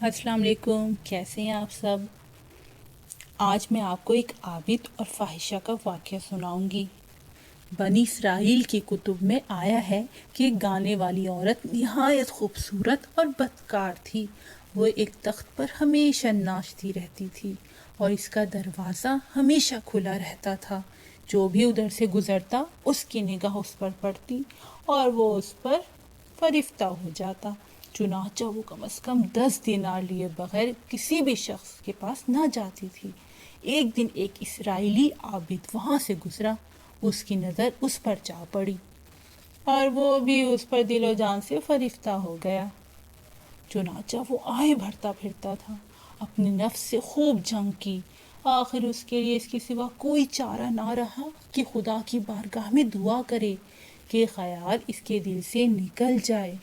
السلام علیکم، کیسے ہیں آپ سب؟ آج میں آپ کو ایک عابد اور فاحشہ کا واقعہ سناؤں گی۔ بنی اسرائیل کی کتب میں آیا ہے کہ ایک گانے والی عورت نہایت خوبصورت اور بدکار تھی۔ وہ ایک تخت پر ہمیشہ ناچتی رہتی تھی اور اس کا دروازہ ہمیشہ کھلا رہتا تھا۔ جو بھی ادھر سے گزرتا اس کی نگاہ اس پر پڑتی اور وہ اس پر فرفتہ ہو جاتا۔ چنانچہ وہ کم از کم 10 دینار لیے بغیر کسی بھی شخص کے پاس نہ جاتی تھی۔ ایک دن ایک اسرائیلی عابد وہاں سے گزرا، اس کی نظر اس پر جا پڑی اور وہ بھی اس پر دل و جان سے فرفتہ ہو گیا۔ چنانچہ وہ آئے بھرتا پھرتا تھا، اپنے نفس سے خوب جنگ کی۔ آخر اس کے لیے اس کے سوا کوئی چارہ نہ رہا کہ خدا کی بارگاہ میں دعا کرے کہ خیال اس کے دل سے نکل جائے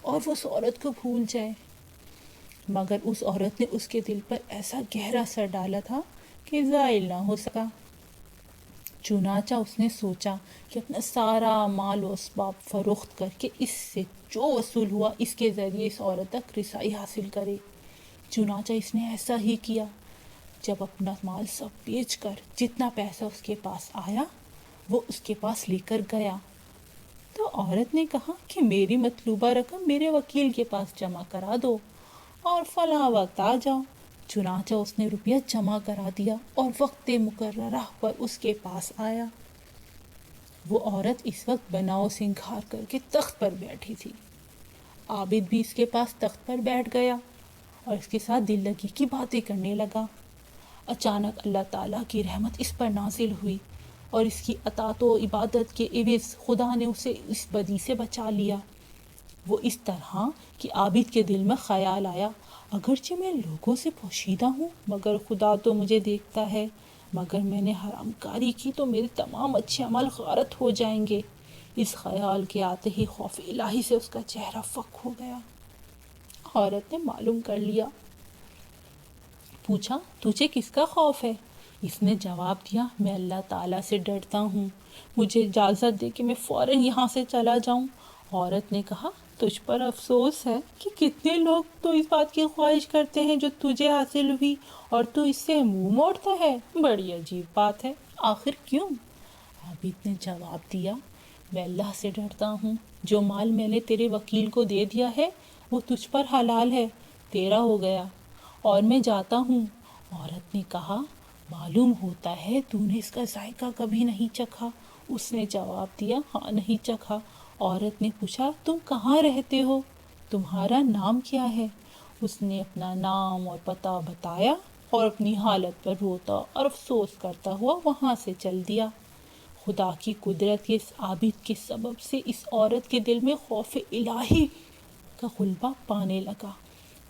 اور وہ اس عورت کو بھول جائے۔ مگر اس عورت نے اس کے دل پر ایسا گہرا اثر ڈالا تھا کہ زائل نہ ہو سکا۔ چنانچہ اس نے سوچا کہ اپنا سارا مال و اسباب فروخت کر کے اس سے جو وصول ہوا اس کے ذریعے اس عورت تک رسائی حاصل کرے۔ چنانچہ اس نے ایسا ہی کیا۔ جب اپنا مال سب بیچ کر جتنا پیسہ اس کے پاس آیا وہ اس کے پاس لے کر گیا، تو عورت نے کہا کہ میری مطلوبہ رقم میرے وکیل کے پاس جمع کرا دو اور فلاں وقت آ جاؤ۔ چنانچہ اس نے روپیہ جمع کرا دیا اور وقت مقررہ پر اس کے پاس آیا۔ وہ عورت اس وقت بناؤ سنگھار کر کے تخت پر بیٹھی تھی۔ عابد بھی اس کے پاس تخت پر بیٹھ گیا اور اس کے ساتھ دل لگی کی باتیں کرنے لگا۔ اچانک اللہ تعالیٰ کی رحمت اس پر نازل ہوئی اور اس کی اطاعت و عبادت کے عوض خدا نے اسے اس بدی سے بچا لیا۔ وہ اس طرح کہ عابد کے دل میں خیال آیا، اگرچہ میں لوگوں سے پوشیدہ ہوں مگر خدا تو مجھے دیکھتا ہے، مگر میں نے حرام کاری کی تو میرے تمام اچھے عمل غارت ہو جائیں گے۔ اس خیال کے آتے ہی خوف الہی سے اس کا چہرہ فک ہو گیا۔ عورت نے معلوم کر لیا، پوچھا تجھے کس کا خوف ہے؟ اس نے جواب دیا، میں اللہ تعالیٰ سے ڈرتا ہوں، مجھے اجازت دے کہ میں فوراً یہاں سے چلا جاؤں۔ عورت نے کہا، تجھ پر افسوس ہے کہ کتنے لوگ تو اس بات کی خواہش کرتے ہیں جو تجھے حاصل ہوئی اور تو اس سے منہ موڑتا ہے، بڑی عجیب بات ہے، آخر کیوں؟ عابد نے جواب دیا، میں اللہ سے ڈرتا ہوں، جو مال میں نے تیرے وکیل کو دے دیا ہے وہ تجھ پر حلال ہے، تیرا ہو گیا، اور میں جاتا ہوں۔ عورت نے کہا، معلوم ہوتا ہے تو نے اس کا ذائقہ کبھی نہیں چکھا۔ اس نے جواب دیا، ہاں نہیں چکھا۔ عورت نے پوچھا، تم کہاں رہتے ہو؟ تمہارا نام کیا ہے؟ اس نے اپنا نام اور پتہ بتایا اور اپنی حالت پر روتا اور افسوس کرتا ہوا وہاں سے چل دیا۔ خدا کی قدرت کے اس عابد کے سبب سے اس عورت کے دل میں خوف الہی کا غلبہ پانے لگا۔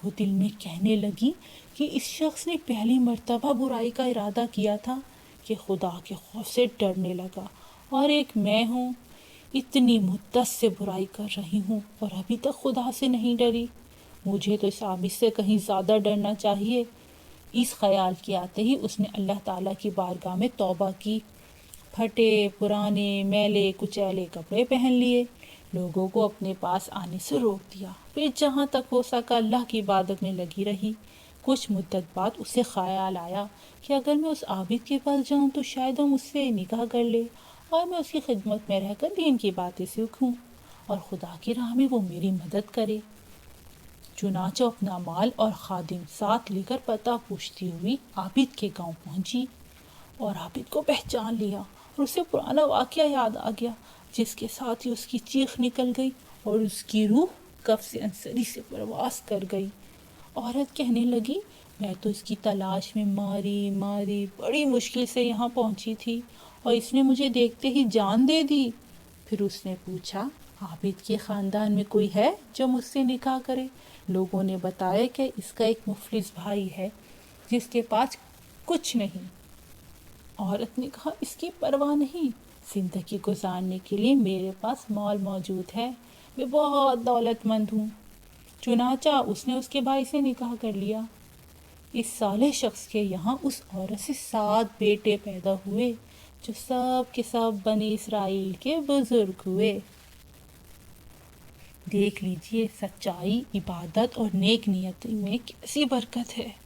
وہ دل میں کہنے لگی کہ اس شخص نے پہلی مرتبہ برائی کا ارادہ کیا تھا کہ خدا کے خوف سے ڈرنے لگا، اور ایک میں ہوں، اتنی مدت سے برائی کر رہی ہوں اور ابھی تک خدا سے نہیں ڈری، مجھے تو اس عابد سے کہیں زیادہ ڈرنا چاہیے۔ اس خیال کے آتے ہی اس نے اللہ تعالیٰ کی بارگاہ میں توبہ کی، پھٹے پرانے میلے کچیلے کپڑے پہن لیے، لوگوں کو اپنے پاس آنے سے روک دیا، پھر جہاں تک ہو سکا اللہ کی عبادت میں لگی رہی۔ کچھ مدت بعد اسے خیال آیا کہ اگر میں اس عابد کے پاس جاؤں تو شاید وہ مجھ سے نکاح کر لے اور میں اس کی خدمت میں رہ کر دین کی باتیں سیکھوں اور خدا کی راہ میں وہ میری مدد کرے۔ چنانچہ اپنا مال اور خادم ساتھ لے کر پتہ پوچھتی ہوئی عابد کے گاؤں پہنچی اور عابد کو پہچان لیا اور اسے پرانا واقعہ یاد آ گیا، جس کے ساتھ ہی اس کی چیخ نکل گئی اور اس کی روح کف سے انصری سے پرواز کر گئی۔ عورت کہنے لگی، میں تو اس کی تلاش میں ماری ماری بڑی مشکل سے یہاں پہنچی تھی اور اس نے مجھے دیکھتے ہی جان دے دی۔ پھر اس نے پوچھا، عابد کے خاندان میں کوئی ہے جو مجھ سے نکاح کرے؟ لوگوں نے بتایا کہ اس کا ایک مفلس بھائی ہے جس کے پاس کچھ نہیں۔ عورت نے کہا، اس کی پرواہ نہیں، زندگی گزارنے کے لیے میرے پاس مال موجود ہے، میں بہت دولت مند ہوں۔ چنانچہ اس نے اس کے بھائی سے نکاح کر لیا۔ اس صالح شخص کے یہاں اس عورت سے 7 بیٹے پیدا ہوئے جو سب کے سب بنی اسرائیل کے بزرگ ہوئے۔ دیکھ لیجئے سچائی، عبادت اور نیک نیتی میں کیسی برکت ہے۔